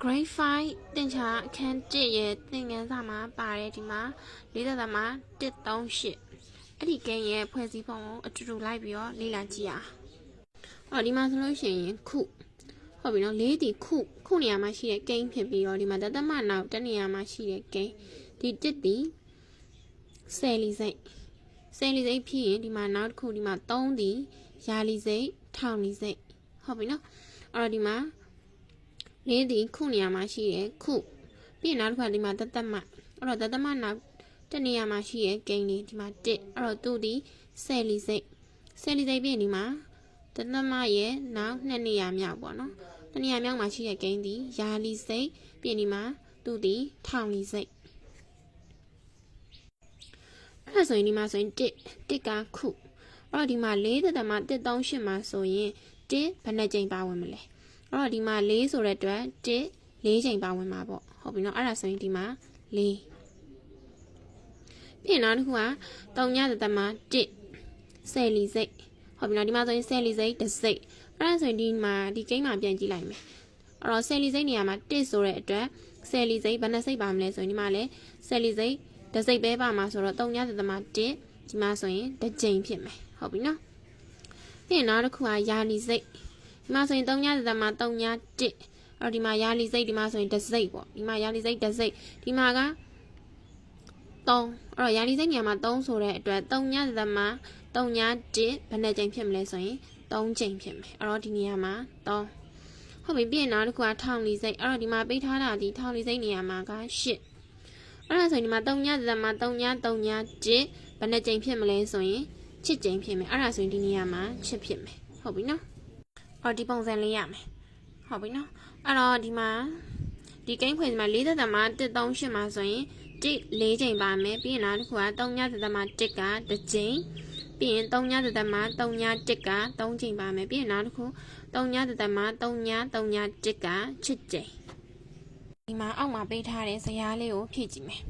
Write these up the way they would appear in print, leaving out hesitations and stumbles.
Grade 5တင်ချာအခန်း1ရဲ့သင်ခန်းစာမှာပါတယ်ဒီမှာလေးသက်မှာ138အဲ့ဒီကိန်းရဲ့ဖွဲ့စည်းပုံကိုအတူတူလိုက်ပြီးတော့လေ့လာကြည့်အောင်ဒီမှာဆိုလို့ရှိရင်ခုဟုတ်ပြီနော်လေးဒီခုနေရာမှာရှိတဲ့ကိန်းဖြစ်ပြီးတော့ဒီမှာတသမနောက်တနေရာမှာရှိတဲ့ကိန်းဒီ1ဒီဆယ်လီစိတ်ဖြစ်ရင်ဒီမှာနောက်တစ်ခုဒီမှာ3ဒီရာလီစိတ်ထောင်လီစိတ်ဟုတ်ပြီနော်အဲ့တော့ဒီမှာလေးဒီခုနေရာမှာရှိရယ်ခုပြီးရင်နောက်တစ်ခါဒီမှာတသမအဲ့တော့တသမနောက်တနေရာမှာရှိရယ်ကိန်းလေးဒီမှာ1အဲ့တော့သူ့ဒီဆယ်လီစိတ်ပြီးရင်ဒီမှာတသမရဲ့နောက်2နေရာမြောက်ပေါ့နော်2နေရာမြောက်မှာရှိရယ်ကိန်းဒီရာလီစိတ်ပြီးရင်ဒီမှာသူ့ဒီထောင်လီစိတ်အဲ့ဒါဆိုရင်ဒီမှာဆိုရင်1ကခုအဲ့တော့ဒီမှာ4တသမ138မှာဆိုရင်1ဘယ်နှကြိမ်ပါဝင်မလဲအဲ့တော့ဒီမှာ4ဆိုတဲ့အတွက်4ချိန်ပါဝင်မှာပေါ့ဟုတ်ပြီနော်အဲ့ဒါဆိုရင်ဒီမှာ4ပြီးနောက်တစ်ခုက3ညသမ1ဆယ်လီစိတ်ဟုတ်ပြီနော်ဒီမှာဆိုရင်ဆယ်လီစိတ်တစ်စိတ်အဲ့ဒါဆိုရင်ဒီမှာဒီကိန်းမှာပြန်ကြည့်လိုက်မယ်အဲ့တော့ဆယ်လီစိတ်နေရာမှာ1ဆိုတဲ့အတွက်ဆယ်လီစိတ်ဘယ်နှစိတ်ပါမလဲဆိုရင်ဒီမှာလည်းဆယ်လီစိတ်တစ်စိတ်ပဲပါမှာဆိုတော့3ညသမ1ဒီမှာဆိုရင်တစ်ကြိမ်ဖြစ်မယ်ဟုတ်ပြီနော်ပြီးနောက်တစ်ခုကရာလီစိတ်ဒီမှာဆိုရင်3ညသမ3ည1အဲ့တော့ဒီမှာရာလီစိတ်ဒီမှာဆိုရင်တစ်စိတ်ပေါ့ဒီမှာရာလီစိတ်တစ်စိတ်ဒီမှာက3အဲ့တော့ရာလီစိတ်နေရာမှာ3ဆိုတဲ့အတွက်3ညသမ3ည1ဘယ်နှကြိမ်ဖြစ်မလဲဆိုရင်3ကြိမ်ဖြစ်မယ်အဲ့တော့ဒီနေရာမှာ3ဟုတ်ပြီပြီးရင်နောက်တစ်ခုကထောင်လီစိတ်အဲ့တော့ဒီမှာပေးထားတာဒီထောင်လီစိတ်နေရာမှာက8အဲ့ဒါဆိုရင်ဒီမှာ3ညသမ3ည1ဘယ်နှကြိမ်ဖြစ်မလဲဆိုရင်7ကြိမ်ဖြစ်မယ်အဲ့ဒါဆိုရင်ဒီနေရာမှာ7ဖြစ်မယ်ဟုတ်ပြီနော်ဒီပုံစံလေးရမယ်ဟုတ်ပြီနော်အဲ့တော့ဒီမှာဒီကိန်းဖွဲ့စီမှာ4သက်သမ138မှာဆိုရင်4ချိန်ပါမယ်ပြီးရင်နောက်တစ်ခုက3ညသက်သမ1က1ချိန်ပြီးရင်3ညသက်သမ3ည1က3ချိန်ပါမယ်ပြီးရင်နောက်တစ်ခု3ညသက်သမ3ည1က6ချိန်ဒီမှာအောက်မှာပေးထားတဲ့ဇယားလေးကိုဖြည့်ကြည့်မယ်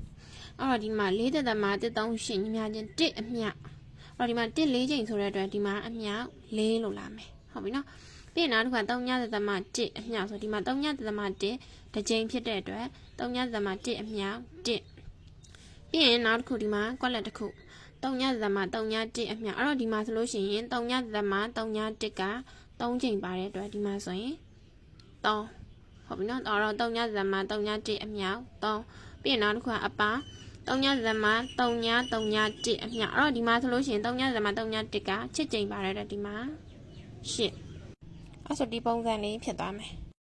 အဲ့တော့ဒီမှာ4သက်သမ138ညီမချင်း1အမြအဲ့တော့ဒီမှာ1 4ချိန်ဆိုတဲ့အတွက်ဒီမှာအမြ4လို့လာမယ်ဟုတ်ပြီနော်ပြီးရင်နောက်တစ်ခါ3ညသမ1အမြဆိုဒီမှာ3ညသမ1တစ်ကြိမ်ဖြစ်တဲ့အတွက်3ညသမ1အမြ1ပြီးရင်နောက်တစ်ခုဒီမှာကွက်လက်တစ်ခု3ညသမ3ည1အမြအဲ့တော့ဒီမှာဆိုလို့ရှိရင်3ညသမ3ည1က3ကြိမ်ပါတဲ့အတွက်ဒီမှာဆိုရင်3ဟုတ်ပြီနော်အဲ့တော့3ညသမ3ည1အမြ3ပြီးရင်နောက်တစ်ခုကအပါ3ညသမ3ည1အမြအဲ့တော့ဒီမှာဆိုလို့ရှိရင်3ညသမ3ည1က7ကြိမ်ပါတဲ့အတွက်ဒီမှာ8အဲ့ဆိုဒီပုံစံလေးဖြစ်သွားမယ်